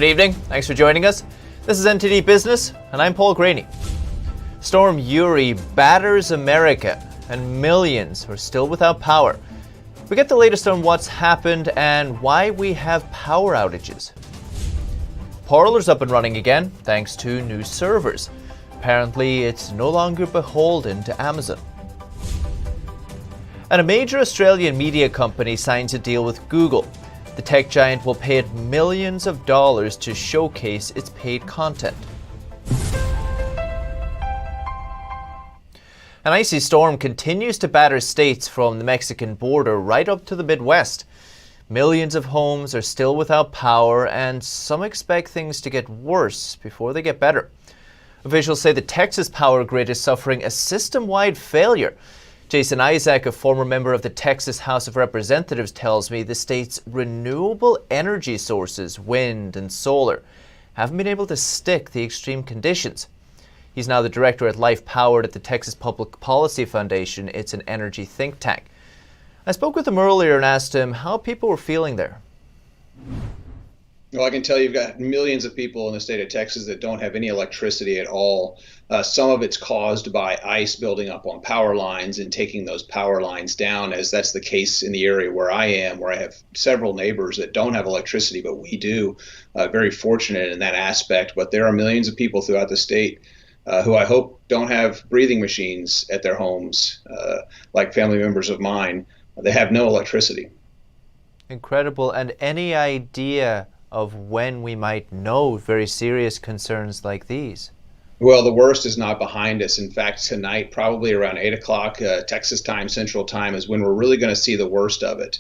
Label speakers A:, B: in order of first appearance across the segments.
A: Good evening, thanks for joining us. This is NTD Business, and I'm Paul Graney. Storm Uri batters America, and millions are still without power. We get the latest on what's happened and why we have power outages. Parler's up and running again, thanks to new servers. Apparently, it's no longer beholden to Amazon. And a major Australian media company signs a deal with Google. The tech giant will pay it millions of dollars to showcase its paid content. An icy storm continues to batter states from the Mexican border right up to the Midwest. Millions of homes are still without power, and some expect things to get worse before they get better. Officials say the Texas power grid is suffering a system-wide failure. Jason Isaac, a former member of the Texas House of Representatives, tells me the state's renewable energy sources, wind and solar, haven't been able to stick the extreme conditions. He's now the director at Life Powered at the Texas Public Policy Foundation. It's an energy think tank. I spoke with him earlier and asked him how people were feeling there.
B: Well, I can tell you've got millions of people in the state of Texas that don't have any electricity at all. Some of it's caused by ice building up on power lines and taking those power lines down, as that's the case in the area where I am, where I have several neighbors that don't have electricity, but we do. Very fortunate in that aspect. But there are millions of people throughout the state who I hope don't have breathing machines at their homes, like family members of mine. They have no electricity.
A: Incredible. And any idea of when we might know very serious concerns like these?
B: Well, the worst is not behind us. In fact, tonight, probably around 8 o'clock Texas time, Central Time, is when we're really going to see the worst of it.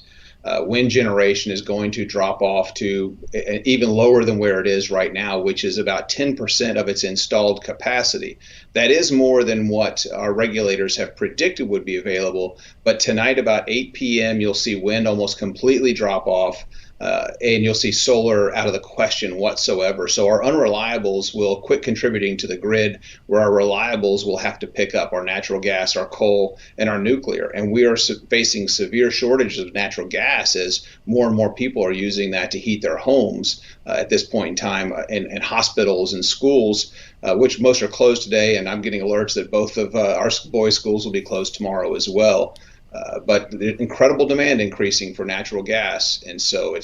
B: Wind generation is going to drop off to even lower than where it is right now, which is about 10% of its installed capacity. That is more than what our regulators have predicted would be available. But tonight, about 8 p.m., you'll see wind almost completely drop off. And you'll see solar out of the question whatsoever. So our unreliables will quit contributing to the grid, where our reliables will have to pick up our natural gas, our coal, and our nuclear. And we are facing severe shortages of natural gas as more and more people are using that to heat their homes at this point in time, in hospitals and schools, which most are closed today. And I'm getting alerts that both of our boys' schools will be closed tomorrow as well. But the incredible demand increasing for natural gas, and so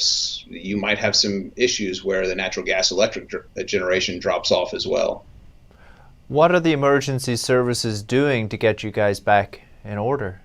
B: you might have some issues where the natural gas electric generation drops off as well.
A: What are the emergency services doing to get you guys back in order?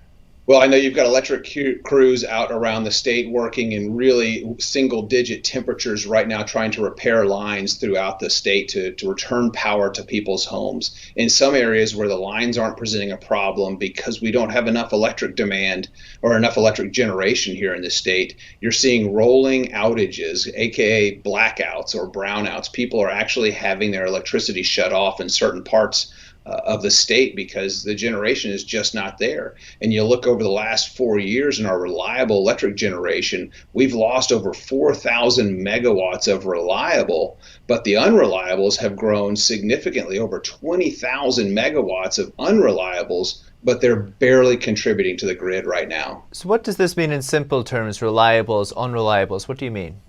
B: Well, I know you've got electric crews out around the state working in really single-digit temperatures right now, trying to repair lines throughout the state to return power to people's homes. In some areas where the lines aren't presenting a problem because we don't have enough electric demand or enough electric generation here in the state, you're seeing rolling outages, aka blackouts or brownouts. People are actually having their electricity shut off in certain parts of the state because the generation is just not there. And you look over the last 4 years in our reliable electric generation, we've lost over 4,000 megawatts of reliable, but the unreliables have grown significantly, over 20,000 megawatts of unreliables, but they're barely contributing to the grid right now.
A: So what does this mean in simple terms, reliables, unreliables? What do you mean?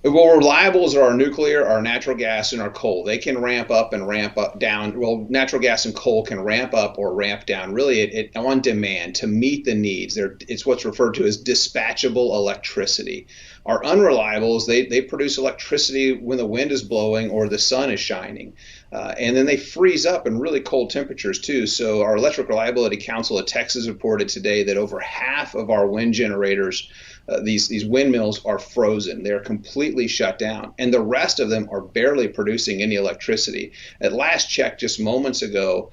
B: Well, reliables are our nuclear, our natural gas, and our coal. They can ramp up and ramp up down. Well, natural gas and coal can ramp up or ramp down really on demand to meet the needs. It's what's referred to as dispatchable electricity. Our unreliables, they produce electricity when the wind is blowing or the sun is shining. And then they freeze up in really cold temperatures too. So our Electric Reliability Council of Texas reported today that over half of our wind generators, these windmills, are frozen. They're completely shut down. And the rest of them are barely producing any electricity. At last check just moments ago,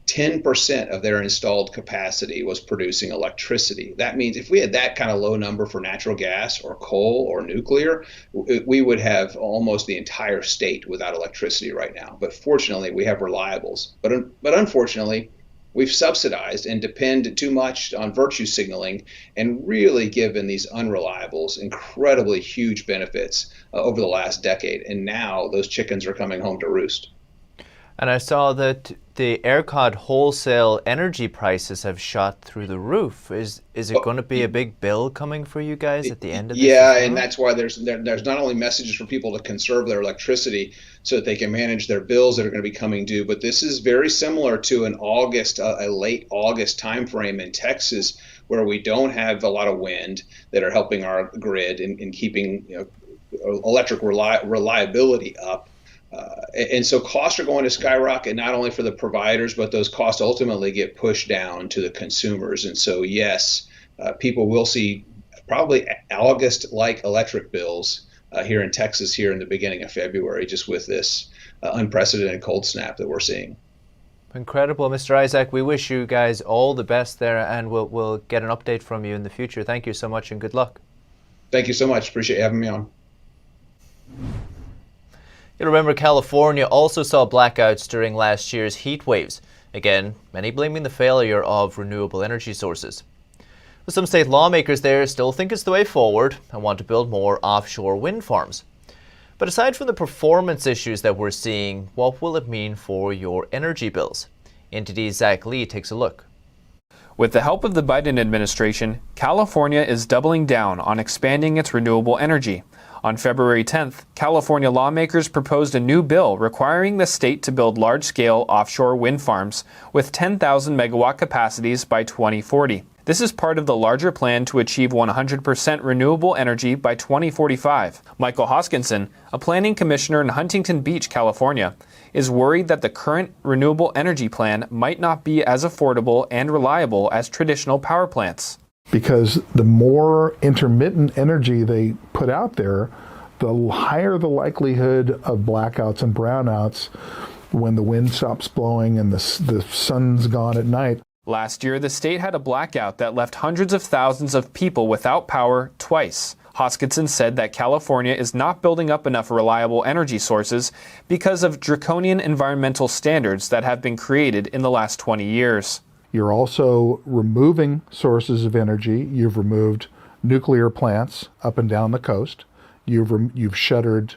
B: 10% of their installed capacity was producing electricity. That means if we had that kind of low number for natural gas or coal or nuclear, we would have almost the entire state without electricity right now. But fortunately, we have reliables. But unfortunately, we've subsidized and depend too much on virtue signaling and really given these unreliables incredibly huge benefits over the last decade. And now those chickens are coming home to roost.
A: And I saw that the ERCOT wholesale energy prices have shot through the roof. Is it going to be a big bill coming for you guys at the end of this?
B: Yeah, and that's why there's not only messages for people to conserve their electricity so that they can manage their bills that are going to be coming due, but this is very similar to a late August timeframe in Texas, where we don't have a lot of wind that are helping our grid in keeping electric reliability up. And so costs are going to skyrocket, not only for the providers, but those costs ultimately get pushed down to the consumers. And so, yes, people will see probably August-like electric bills here in Texas here in the beginning of February, just with this unprecedented cold snap that we're seeing.
A: Incredible, Mr. Isaac. We wish you guys all the best there, and we'll get an update from you in the future. Thank you so much, and good luck.
B: Thank you so much. Appreciate you having me on.
A: You'll remember California also saw blackouts during last year's heat waves. Again, many blaming the failure of renewable energy sources. But some state lawmakers there still think it's the way forward and want to build more offshore wind farms. But aside from the performance issues that we're seeing, what will it mean for your energy bills? NTD's Zach Lee takes a look.
C: With the help of the Biden administration, California is doubling down on expanding its renewable energy. On February 10th, California lawmakers proposed a new bill requiring the state to build large-scale offshore wind farms with 10,000 megawatt capacities by 2040. This is part of the larger plan to achieve 100% renewable energy by 2045. Michael Hoskinson, a planning commissioner in Huntington Beach, California, is worried that the current renewable energy plan might not be as affordable and reliable as traditional power plants.
D: Because the more intermittent energy they put out there, the higher the likelihood of blackouts and brownouts when the wind stops blowing and the sun's gone at night.
C: Last year, the state had a blackout that left hundreds of thousands of people without power twice. Hoskinson said that California is not building up enough reliable energy sources because of draconian environmental standards that have been created in the last 20 years.
D: You're also removing sources of energy. You've removed nuclear plants up and down the coast. You've shuttered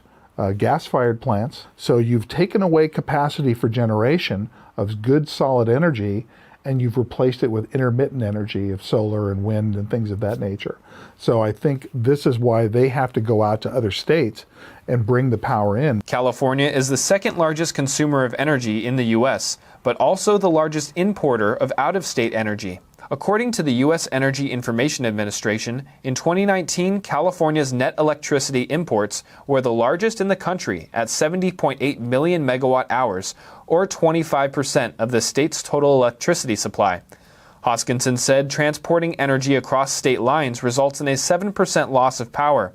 D: gas-fired plants. So you've taken away capacity for generation of good, solid energy, and you've replaced it with intermittent energy of solar and wind and things of that nature. So I think this is why they have to go out to other states and bring the power in.
C: California is the second largest consumer of energy in the U.S., but also the largest importer of out-of-state energy. According to the U.S. Energy Information Administration, in 2019, California's net electricity imports were the largest in the country at 70.8 million megawatt hours, or 25% of the state's total electricity supply. Hoskinson said transporting energy across state lines results in a 7% loss of power.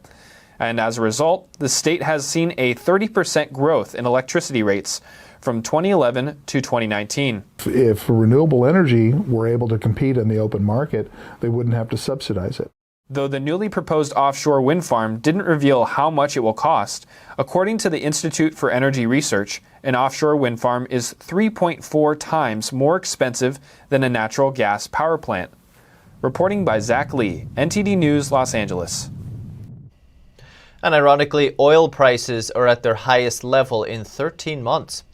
C: And as a result, the state has seen a 30% growth in electricity rates from 2011 to 2019.
D: If renewable energy were able to compete in the open market, they wouldn't have to subsidize it.
C: Though the newly proposed offshore wind farm didn't reveal how much it will cost, according to the Institute for Energy Research, an offshore wind farm is 3.4 times more expensive than a natural gas power plant. Reporting by Zach Lee, NTD News, Los Angeles.
A: And ironically, oil prices are at their highest level in 13 months.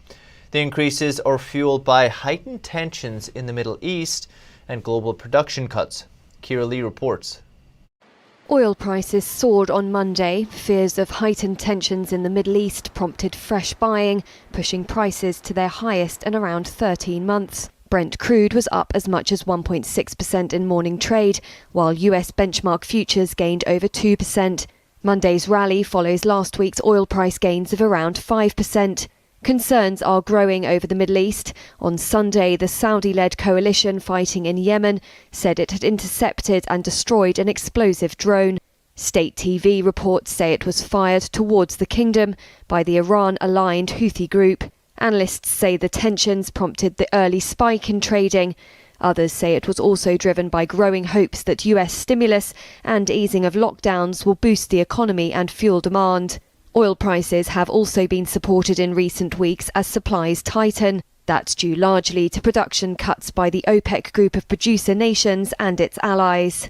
A: The increases are fueled by heightened tensions in the Middle East and global production cuts. Kira Lee reports.
E: Oil prices soared on Monday. Fears of heightened tensions in the Middle East prompted fresh buying, pushing prices to their highest in around 13 months. Brent crude was up as much as 1.6% in morning trade, while US benchmark futures gained over 2%. Monday's rally follows last week's oil price gains of around 5%. Concerns are growing over the Middle East. On Sunday, the Saudi-led coalition fighting in Yemen said it had intercepted and destroyed an explosive drone. State TV reports say it was fired towards the kingdom by the Iran-aligned Houthi group. Analysts say the tensions prompted the early spike in trading. Others say it was also driven by growing hopes that US stimulus and easing of lockdowns will boost the economy and fuel demand. Oil prices have also been supported in recent weeks as supplies tighten. That's due largely to production cuts by the OPEC group of producer nations and its allies.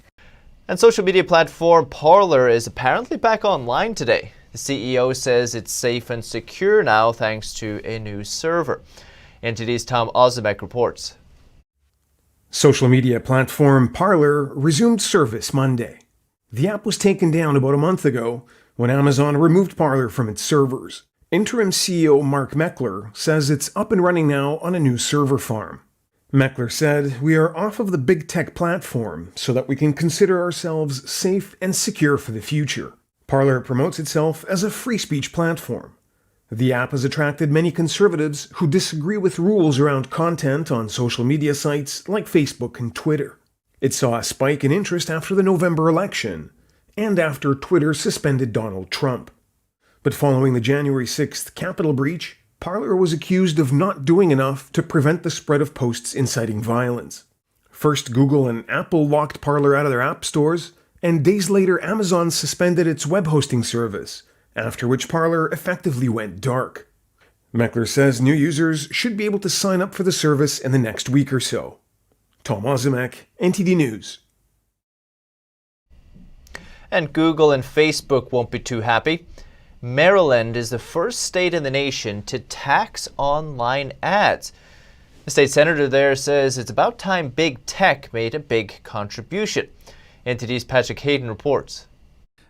A: And social media platform Parler is apparently back online today. The CEO says it's safe and secure now thanks to a new server. NTD's Tom Ozimek reports.
F: Social media platform Parler resumed service Monday. The app was taken down about a month ago when Amazon removed Parler from its servers. Interim CEO Mark Meckler says it's up and running now on a new server farm. Meckler said, "We are off of the big tech platform so that we can consider ourselves safe and secure for the future." Parler promotes itself as a free speech platform. The app has attracted many conservatives who disagree with rules around content on social media sites like Facebook and Twitter. It saw a spike in interest after the November election and after Twitter suspended Donald Trump. But following the January 6th Capitol breach, Parler was accused of not doing enough to prevent the spread of posts inciting violence. First, Google and Apple locked Parler out of their app stores, and days later Amazon suspended its web hosting service, after which Parler effectively went dark. Meckler says new users should be able to sign up for the service in the next week or so. Tom Ozimek, NTD News.
A: And Google and Facebook won't be too happy. Maryland is the first state in the nation to tax online ads. The state senator there says it's about time big tech made a big contribution. NTD's Patrick Hayden reports.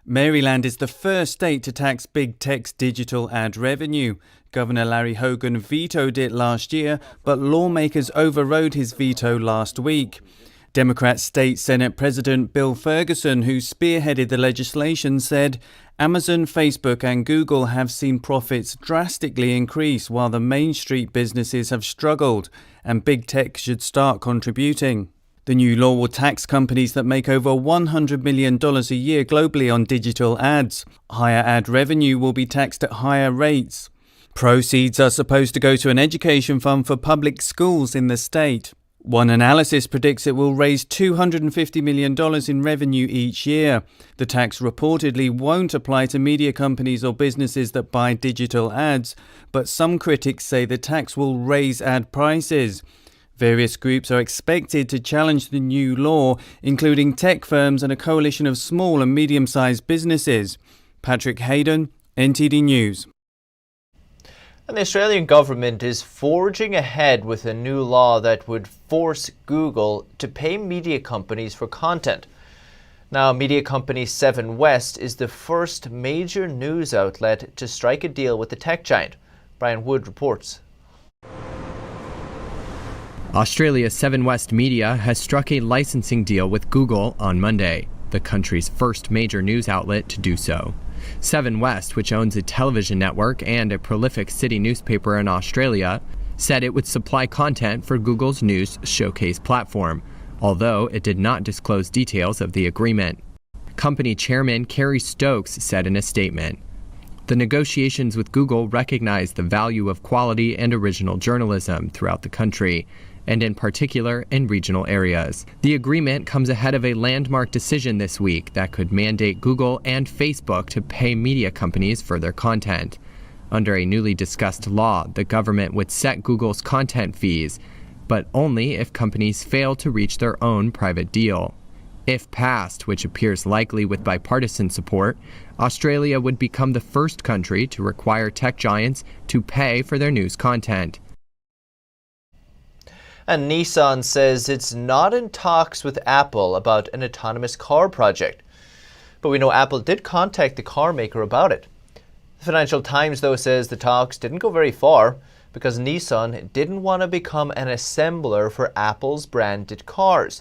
G: Maryland is the first state to tax big tech's digital ad revenue. Governor Larry Hogan vetoed it last year, but lawmakers overrode his veto last week. Democrat State Senate President Bill Ferguson, who spearheaded the legislation, said Amazon, Facebook and Google have seen profits drastically increase while the Main Street businesses have struggled, and big tech should start contributing. The new law will tax companies that make over $100 million a year globally on digital ads. Higher ad revenue will be taxed at higher rates. Proceeds are supposed to go to an education fund for public schools in the state. One analysis predicts it will raise $250 million in revenue each year. The tax reportedly won't apply to media companies or businesses that buy digital ads, but some critics say the tax will raise ad prices. Various groups are expected to challenge the new law, including tech firms and a coalition of small and medium-sized businesses. Patrick Hayden, NTD News.
A: And the Australian government is forging ahead with a new law that would force Google to pay media companies for content. Now, media company 7 West is the first major news outlet to strike a deal with the tech giant. Brian Wood reports.
H: Australia's 7 West Media has struck a licensing deal with Google on Monday, the country's first major news outlet to do so. 7 West, which owns a television network and a prolific city newspaper in Australia, said it would supply content for Google's News Showcase platform, although it did not disclose details of the agreement. Company chairman Kerry Stokes said in a statement, "The negotiations with Google recognize the value of quality and original journalism throughout the country, and in particular in regional areas. The agreement comes ahead of a landmark decision this week that could mandate Google and Facebook to pay media companies for their content. Under a newly discussed law, the government would set Google's content fees, but only if companies fail to reach their own private deal. If passed, which appears likely with bipartisan support, Australia would become the first country to require tech giants to pay for their news content."
A: And Nissan says it's not in talks with Apple about an autonomous car project. But we know Apple did contact the car maker about it. The Financial Times, though, says the talks didn't go very far because Nissan didn't want to become an assembler for Apple's branded cars.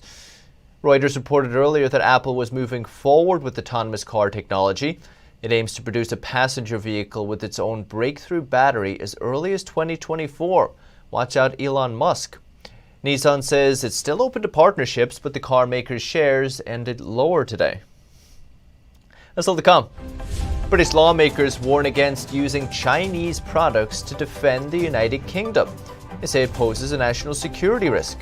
A: Reuters reported earlier that Apple was moving forward with autonomous car technology. It aims to produce a passenger vehicle with its own breakthrough battery as early as 2024. Watch out, Elon Musk. Nissan says it's still open to partnerships, but the car maker's shares ended lower today. That's all to come. British lawmakers warn against using Chinese products to defend the United Kingdom. They say it poses a national security risk.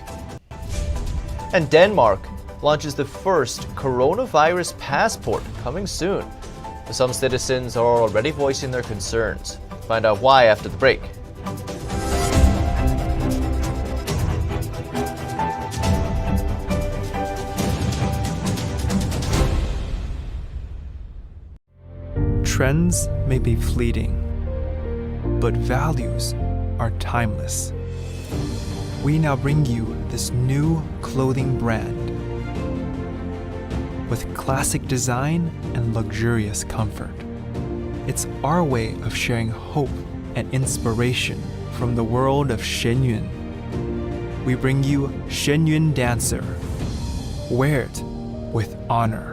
A: And Denmark launches the first coronavirus passport coming soon. Some citizens are already voicing their concerns. Find out why after the break.
I: Trends may be fleeting, but values are timeless. we now bring you this new clothing brand with classic design and luxurious comfort. It's our way of sharing hope and inspiration from the world of Shenyun. We bring you Shenyun Dancer. Wear it with honor.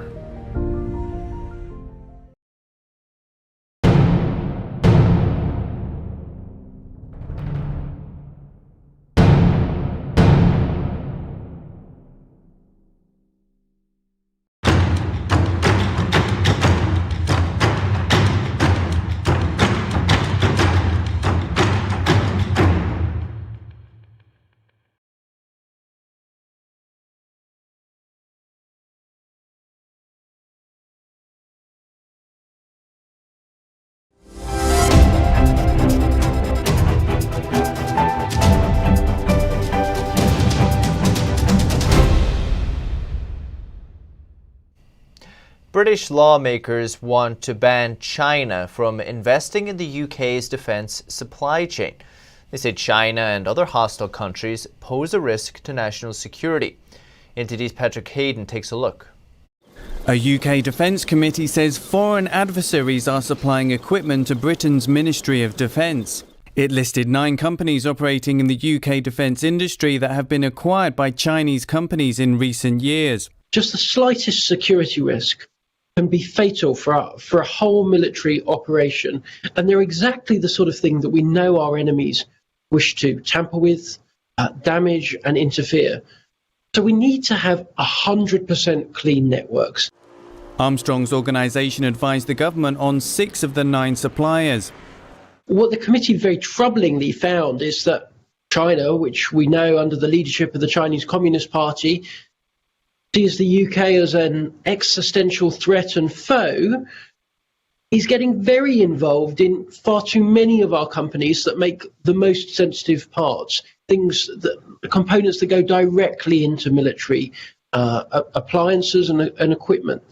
A: British lawmakers want to ban China from investing in the UK's defence supply chain. They say China and other hostile countries pose a risk to national security. NTD's Patrick Hayden takes a look.
G: A UK Defence Committee says foreign adversaries are supplying equipment to Britain's Ministry of Defence. It listed 9 companies operating in the UK defence industry that have been acquired by Chinese companies in recent years.
J: Just the slightest security risk can be fatal for a whole military operation. And they're exactly the sort of thing that we know our enemies wish to tamper with, damage and interfere. So we need to have 100% clean networks.
G: Armstrong's organisation advised the government on 6 of the 9 suppliers.
J: What the committee very troublingly found is that China, which we know under the leadership of the Chinese Communist Party, sees the UK as an existential threat and foe, is getting very involved in far too many of our companies that make the most sensitive parts, components that go directly into military appliances and equipment.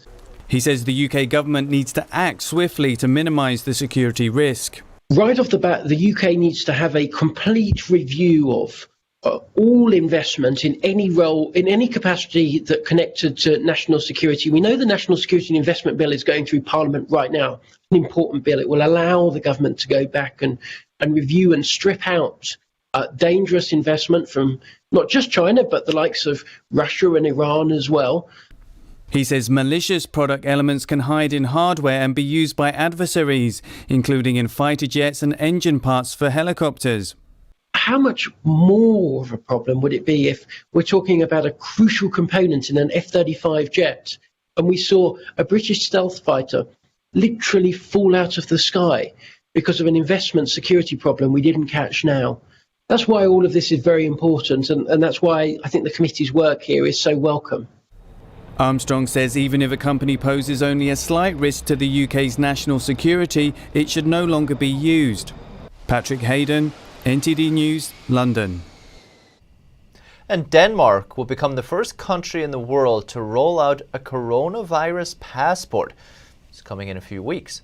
G: He says the UK government needs to act swiftly to minimise the security risk.
J: Right off the bat, the UK needs to have a complete review of all investment in any role, in any capacity that connected to national security. We know the National Security and Investment Bill is going through Parliament right now. An important bill. It will allow the government to go back and review and strip out dangerous investment from not just China, but the likes of Russia and Iran as well.
G: He says malicious product elements can hide in hardware and be used by adversaries, including in fighter jets and engine parts for helicopters.
J: How much more of a problem would it be if we're talking about a crucial component in an F-35 jet and we saw a British stealth fighter literally fall out of the sky because of an investment security problem we didn't catch now? That's why all of this is very important, and that's why I think the committee's work here is so welcome.
G: Armstrong says even if a company poses only a slight risk to the UK's national security, it should no longer be used. Patrick Hayden, NTD News, London.
A: And Denmark will become the first country in the world to roll out a coronavirus passport. It's coming in a few weeks.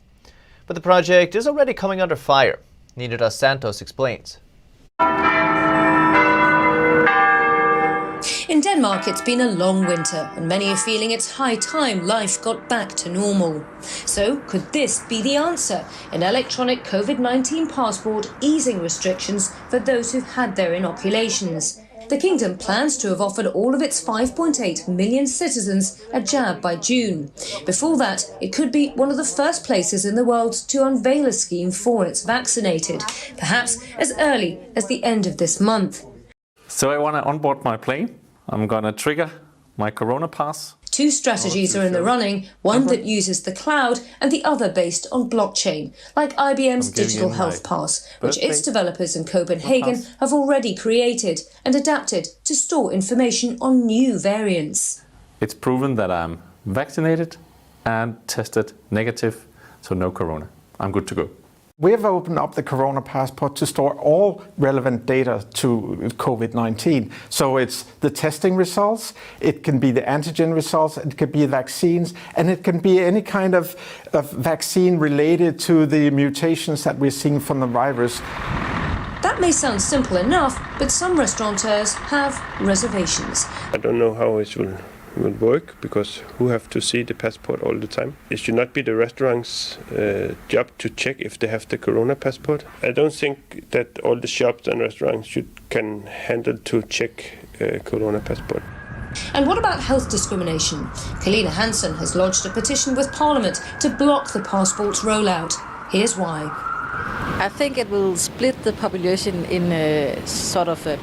A: But the project is already coming under fire. Nina dos Santos explains.
K: In Denmark, it's been a long winter, and many are feeling it's high time life got back to normal. So, could this be the answer? An electronic COVID-19 passport easing restrictions for those who've had their inoculations. The kingdom plans to have offered all of its 5.8 million citizens a jab by June. Before that, it could be one of the first places in the world to unveil a scheme for its vaccinated, perhaps as early as the end of this month.
L: So I want to onboard my plane. I'm going to trigger my Corona Pass.
K: 2 strategies are in the running, one that uses the cloud and the other based on blockchain, like IBM's Digital Health Pass, which its developers in Copenhagen have already created and adapted to store information on new variants.
L: It's proven that I'm vaccinated and tested negative, so no corona. I'm good to go.
M: We have opened up the Corona Passport to store all relevant data to COVID-19. So it's the testing results, it can be the antigen results, it could be vaccines, and it can be any kind of vaccine related to the mutations that we're seeing from the virus.
K: That That may sound simple enough, but some restaurateurs have reservations.
N: I don't know how it will work, because who have to see the passport all the time? It should not be the restaurant's job to check if they have the corona passport. I don't think that all the shops and restaurants can handle to check corona passport.
K: And what about health discrimination? Kalina Hansen has lodged a petition with Parliament to block the passport's rollout. Here's why.
O: I think it will split the population in a sort of a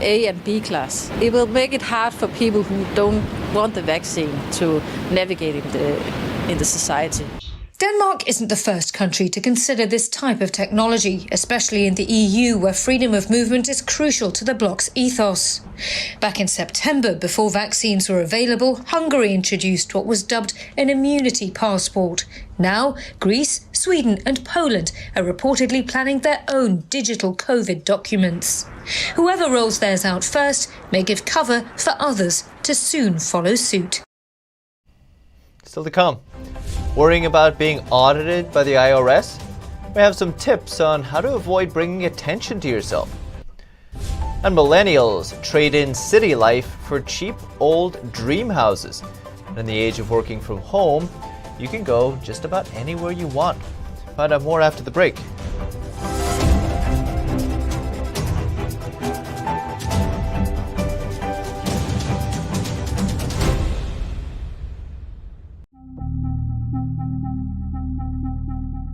O: A and B class. It will make it hard for people who don't want the vaccine to navigate in the society.
K: Denmark isn't the first country to consider this type of technology, especially in the EU, where freedom of movement is crucial to the bloc's ethos. Back in September, before vaccines were available, Hungary introduced what was dubbed an immunity passport. Now, Greece, Sweden and Poland are reportedly planning their own digital COVID documents. Whoever rolls theirs out first may give cover for others to soon follow suit.
A: Still to come. Worrying about being audited by the IRS? We have some tips on how to avoid bringing attention to yourself. And millennials trade in city life for cheap old dream houses. And in the age of working from home, you can go just about anywhere you want. Find out more after the break.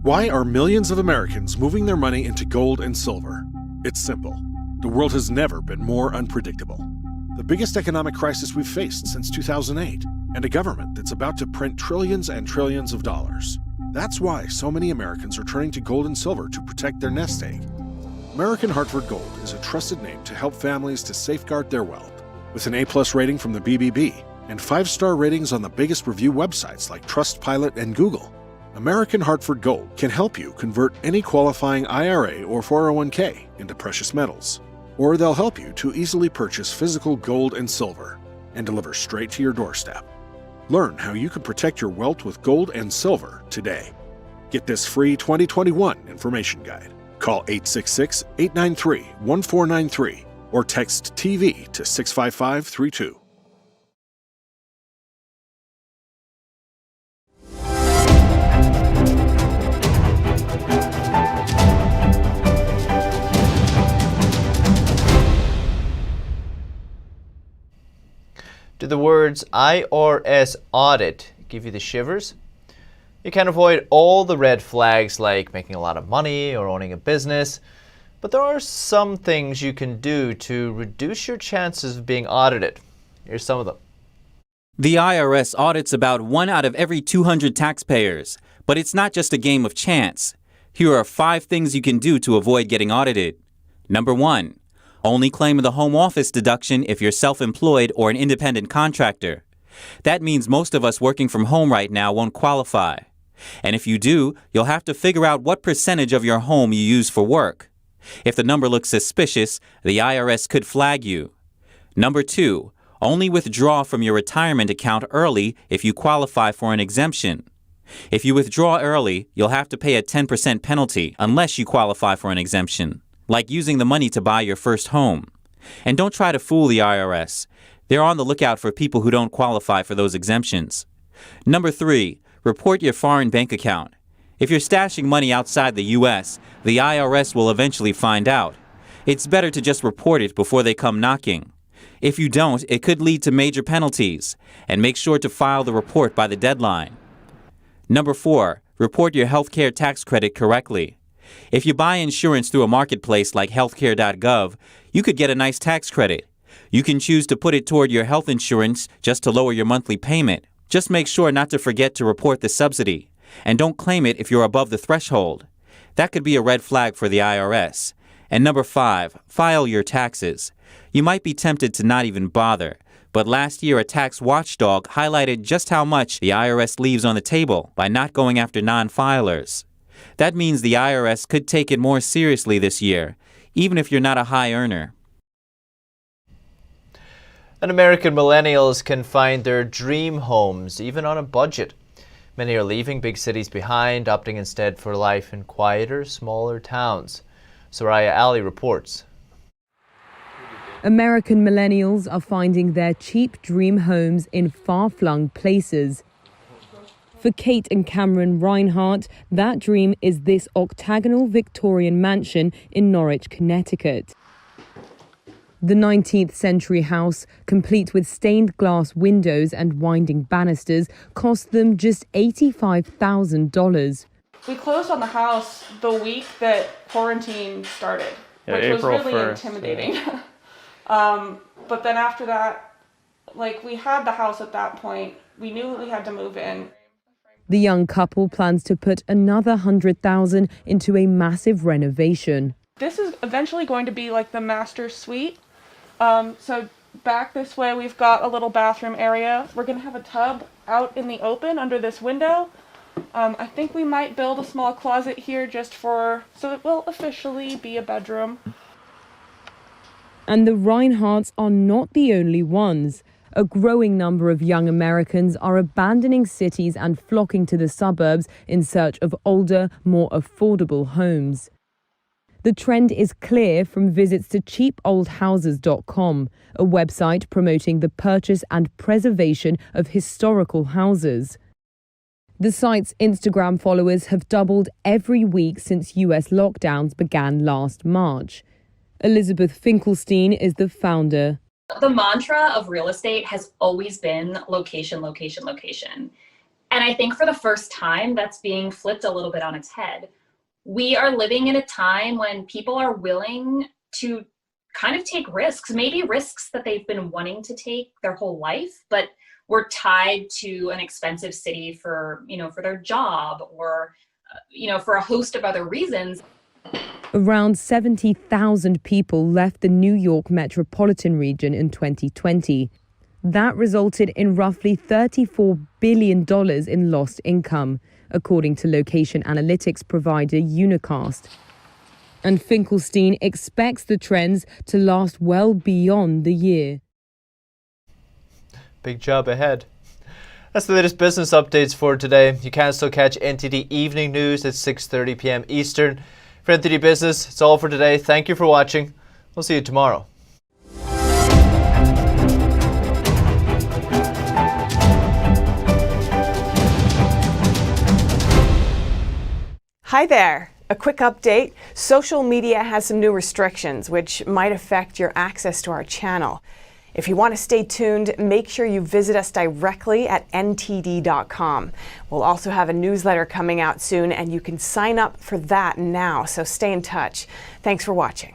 P: Why are millions of Americans moving their money into gold and silver? It's simple. The world has never been more unpredictable. The biggest economic crisis we've faced since 2008, and a government that's about to print trillions and trillions of dollars. That's why so many Americans are turning to gold and silver to protect their nest egg. American Hartford Gold is a trusted name to help families to safeguard their wealth. With an A+ rating from the BBB and 5-star ratings on the biggest review websites like Trustpilot and Google, American Hartford Gold can help you convert any qualifying IRA or 401k into precious metals. Or they'll help you to easily purchase physical gold and silver and deliver straight to your doorstep. Learn how you can protect your wealth with gold and silver today. Get this free 2021 information guide. Call 866-893-1493 or text TV to 65532.
A: Do the words IRS audit give you the shivers? You can't avoid all the red flags like making a lot of money or owning a business, but there are some things you can do to reduce your chances of being audited. Here's some of them.
Q: The IRS audits about 1 out of every 200 taxpayers, but it's not just a game of chance. Here are 5 things you can do to avoid getting audited. Number 1. Only claim the home office deduction if you're self-employed or an independent contractor. That means most of us working from home right now won't qualify. And if you do, you'll have to figure out what percentage of your home you use for work. If the number looks suspicious, the IRS could flag you. Number 2, only withdraw from your retirement account early if you qualify for an exemption. If you withdraw early, you'll have to pay a 10% penalty unless you qualify for an exemption, like using the money to buy your first home. And don't try to fool the IRS. They're on the lookout for people who don't qualify for those exemptions. Number 3, report your foreign bank account. If you're stashing money outside the U.S., the IRS will eventually find out. It's better to just report it before they come knocking. If you don't, it could lead to major penalties, and make sure to file the report by the deadline. Number 4, report your healthcare tax credit correctly. If you buy insurance through a marketplace like healthcare.gov, you could get a nice tax credit. You can choose to put it toward your health insurance just to lower your monthly payment. Just make sure not to forget to report the subsidy. And don't claim it if you're above the threshold. That could be a red flag for the IRS. And number 5, file your taxes. You might be tempted to not even bother, but last year a tax watchdog highlighted just how much the IRS leaves on the table by not going after non-filers. That means the IRS could take it more seriously this year, even if you're not a high earner.
A: And American millennials can find their dream homes even on a budget. Many are leaving big cities behind, opting instead for life in quieter, smaller towns. Soraya Ali reports.
R: American millennials are finding their cheap dream homes in far-flung places. For Kate and Cameron Reinhardt, that dream is this octagonal Victorian mansion in Norwich, Connecticut. The 19th century house, complete with stained glass windows and winding banisters, cost them just $85,000.
S: We closed on the house the week that quarantine started, which
T: April
S: was really
T: 1st,
S: intimidating. Yeah. But then after that, we had the house at that point. We knew we had to move in.
R: The young couple plans to put another $100,000 into a massive renovation.
S: This is eventually going to be the master suite. So back this way, we've got a little bathroom area. We're going to have a tub out in the open under this window. I think we might build a small closet here so it will officially be a bedroom.
R: And the Reinhardts are not the only ones. A growing number of young Americans are abandoning cities and flocking to the suburbs in search of older, more affordable homes. The trend is clear from visits to cheapoldhouses.com, a website promoting the purchase and preservation of historical houses. The site's Instagram followers have doubled every week since US lockdowns began last March. Elizabeth Finkelstein is the founder.
U: The mantra of real estate has always been location, location, location. And I think for the first time, that's being flipped a little bit on its head. We are living in a time when people are willing to kind of take risks, maybe risks that they've been wanting to take their whole life, but were tied to an expensive city for their job or, for a host of other reasons.
R: Around 70,000 people left the New York metropolitan region in 2020. That resulted in roughly $34 billion in lost income, according to location analytics provider Unicast. And Finkelstein expects the trends to last well beyond the year.
A: Big job ahead. That's the latest business updates for today. You can still catch NTD Evening News at 6:30 p.m. Eastern. For NTD Business, it's all for today. Thank you for watching. We'll see you tomorrow.
V: Hi there. A quick update. Social media has some new restrictions which might affect your access to our channel. If you want to stay tuned, make sure you visit us directly at ntd.com. We'll also have a newsletter coming out soon, and you can sign up for that now, so stay in touch. Thanks for watching.